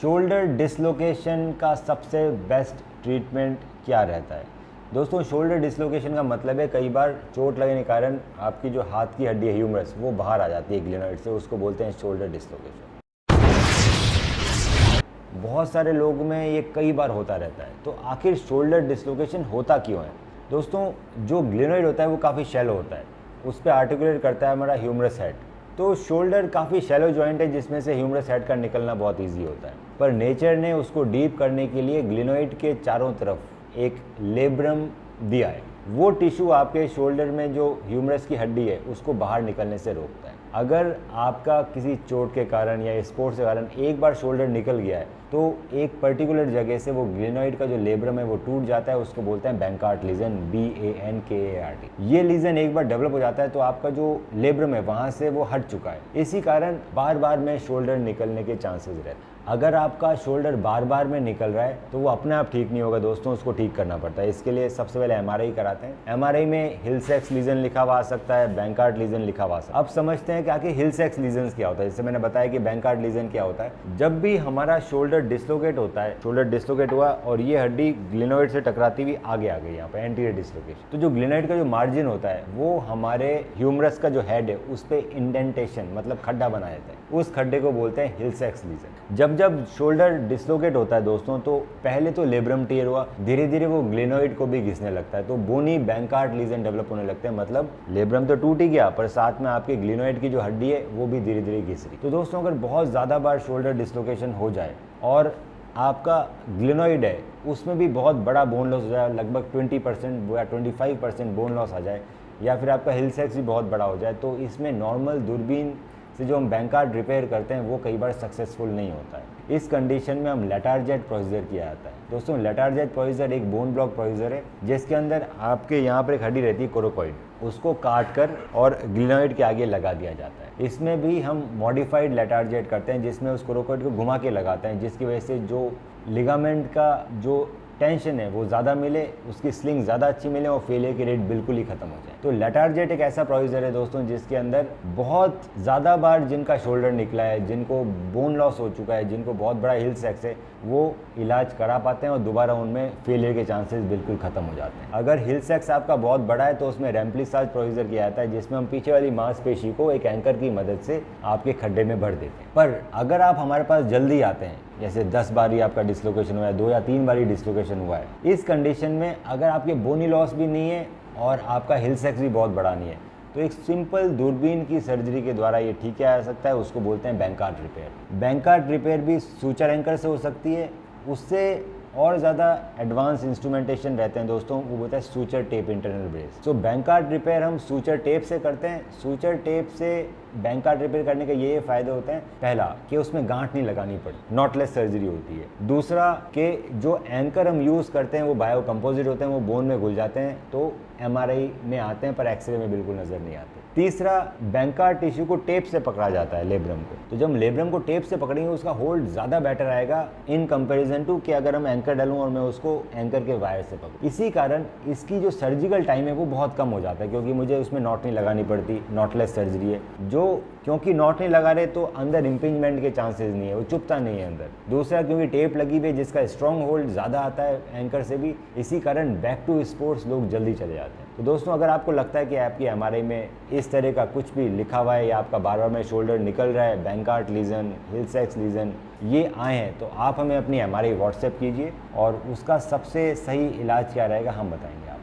Shoulder dislocation का सबसे best treatment क्या रहता है? दोस्तों, शोल्डर डिसलोकेशन का मतलब है कई बार चोट लगने के कारण आपकी जो हाथ की हड्डी है ह्यूमरस वो बाहर आ जाती है ग्लेनोइड से, उसको बोलते हैं शोल्डर डिसलोकेशन। बहुत सारे लोग में ये कई बार होता रहता है। तो आखिर शोल्डर डिसलोकेशन होता क्यों है? दोस्तों, जो ग्लेनोइड होता है वो काफ़ी शैलो होता है, उस पर आर्टिकुलेट करता है हमारा ह्यूमरस हेड। तो शोल्डर काफ़ी शैलो जॉइंट है जिसमें से ह्यूमरस हेड का निकलना बहुत ईजी होता है, पर नेचर ने उसको डीप करने के लिए ग्लेनोइड के चारों तरफ एक लेब्रम दिया है। वो टिश्यू आपके शोल्डर में जो ह्यूमरस की हड्डी है उसको बाहर निकलने से रोकता है। अगर आपका किसी चोट के कारण या स्पोर्ट्स के कारण एक बार शोल्डर निकल गया है तो एक पर्टिकुलर जगह से वो ग्लेनोइड का जो लेब्रम है वो टूट जाता है, उसको बोलते हैं बैंकार्ट लीजन, BANKART। ये लीजन एक बार डेवलप हो जाता है तो आपका जो लेब्रम है वहाँ से वो हट चुका है, इसी कारण बार बार में शोल्डर निकलने के चांसेस रहते हैं। अगर आपका शोल्डर बार बार में निकल रहा है तो वो अपने आप ठीक नहीं होगा दोस्तों, उसको ठीक करना पड़ता है। इसके लिए सबसे पहले MRI कराते हैं। MRI में हिल-सेक्स लीजन लिखा हुआ आ सकता है, बैंकार्ट लीजन लिखा हुआ आ सकता है। अब समझते हैं कि आखिर हिल-सेक्स लीजन क्या होता है। जैसे मैंने बताया कि बैंकार्ट लीजन क्या होता है, जब भी हमारा शोल्डर डिसलोकेट होता है, शोल्डर डिसलोकेट हुआ और ये हड्डी ग्लेनोइड से टकराती हुई आगे आ गई यहाँ पे एंटीरियर डिसलोकेशन, तो जो ग्लेनोइड का जो मार्जिन होता है वो हमारे ह्यूमरस का जो हेड है उस पर इंडेंटेशन मतलब खड्डा बना देता है, उस खड्डे को बोलते हैं हिल-सेक्स लीजन। जब शोल्डर डिसलोकेट होता है दोस्तों तो पहले तो लेब्रम टियर हुआ, धीरे धीरे वो ग्लेनोइड को भी घिसने लगता है, तो बोनी बैंकार्ट लीजन डेवलप होने लगते हैं। मतलब लेब्रम तो टूट ही गया पर साथ में आपके ग्लेनोइड की जो हड्डी है वो भी धीरे धीरे घिस रही। तो दोस्तों, अगर बहुत ज़्यादा बार शोल्डर डिसलोकेशन हो जाए और आपका ग्लेनोइड है उसमें भी बहुत बड़ा बोन लॉस हो जाए, लगभग 20% या 25% बोन लॉस आ जाए, या फिर आपका हिल-सेक्स भी बहुत बड़ा हो जाए, तो इसमें नॉर्मल दूरबीन से जो हम बैंकार्ट रिपेयर करते हैं वो कई बार सक्सेसफुल नहीं होता है। इस कंडीशन में हम लेटारजेट प्रोसीजर किया जाता है। दोस्तों, लेटारजेट प्रोसीजर एक बोन ब्लॉक प्रोसीजर है जिसके अंदर आपके यहाँ पर एक हड्डी रहती है कोरोकॉइड, उसको काट कर और ग्लेनोइड के आगे लगा दिया जाता है। इसमें भी हम मॉडिफाइड लेटारजेट करते हैं जिसमें उस कोरोकॉइड को घुमा के लगाते हैं, जिसकी वजह से जो लिगामेंट का जो टेंशन है वो ज़्यादा मिले, उसकी स्लिंग ज़्यादा अच्छी मिले और फेलियर की रेट बिल्कुल ही खत्म हो जाए। तो लेटारजेट एक ऐसा प्रोसीजर है दोस्तों जिसके अंदर बहुत ज़्यादा बार जिनका शोल्डर निकला है, जिनको बोन लॉस हो चुका है, जिनको बहुत बड़ा हिल-सेक्स है, वो इलाज करा पाते हैं और दोबारा उनमें फेलियर के चांसेस बिल्कुल खत्म हो जाते हैं। अगर हिल-सेक्स आपका बहुत बड़ा है तो उसमें रैम्प्लिसाज प्रोसीजर किया जाता है जिसमें हम पीछे वाली मांसपेशी को एक एंकर की मदद से आपके खड्डे में भर देते हैं। पर अगर आप हमारे पास जल्दी आते हैं, जैसे 10 बार ही आपका डिसलोकेशन हुआ है, 2 या 3 बार ही डिसलोकेशन हुआ है, इस कंडीशन में अगर आपके बोनी लॉस भी नहीं है और आपका हिल-सेक्स भी बहुत बड़ा नहीं है, तो एक सिंपल दूरबीन की सर्जरी के द्वारा ये ठीक किया जा सकता है। उसको बोलते हैं बैंकार्ट रिपेयर। बैंकार्ट रिपेयर भी सूचर एंकर से हो सकती है, उससे और ज़्यादा एडवांस इंस्ट्रूमेंटेशन रहते हैं दोस्तों, वो बोलता है सूचर टेप इंटरनल ब्रेस। तो बैंकार्ट रिपेयर हम सूचर टेप से करते हैं। सूचर टेप से बैंकार्ट रिपेयर करने के ये फ़ायदे होते हैं, पहला कि उसमें गांठ नहीं लगानी पड़ती, नॉटलेस सर्जरी होती है। दूसरा कि जो एंकर हम यूज़ करते हैं वो बायो कंपोजिट होते हैं, वो बोन में घुल जाते हैं, तो MRI में आते हैं पर एक्सरे में बिल्कुल नज़र नहीं आते। तीसरा, बैंकार्ट टिश्यू को टेप से पकड़ा जाता है, लेब्रम को। तो जब हम लेब्रम को टेप से पकड़ेंगे उसका होल्ड ज़्यादा बेटर आएगा इन कंपैरिजन टू कि अगर हम एंकर डालूं और मैं उसको एंकर के वायर से पकड़ूं। इसी कारण इसकी जो सर्जिकल टाइम है वो बहुत कम हो जाता है, क्योंकि मुझे उसमें नॉट नहीं लगानी पड़ती, नॉटलेस सर्जरी है। जो क्योंकि नॉट नहीं लगा रहे तो अंदर इम्पिंजमेंट के चांसेस नहीं है, वो चुभता नहीं है अंदर। दूसरा, क्योंकि टेप लगी हुई है जिसका स्ट्रॉन्ग होल्ड ज़्यादा आता है एंकर से भी, इसी कारण बैक टू स्पोर्ट्स लोग जल्दी चले जाते हैं। तो दोस्तों, अगर आपको लगता है कि आपकी MRI में इस तरह का कुछ भी लिखा हुआ है या आपका बार बार में शोल्डर निकल रहा है, बैंकार्ट लीजन, हिल-सेक्स लीजन ये आए हैं, तो आप हमें अपनी MRI व्हाट्सएप कीजिए और उसका सबसे सही इलाज क्या रहेगा हम बताएंगे आपको।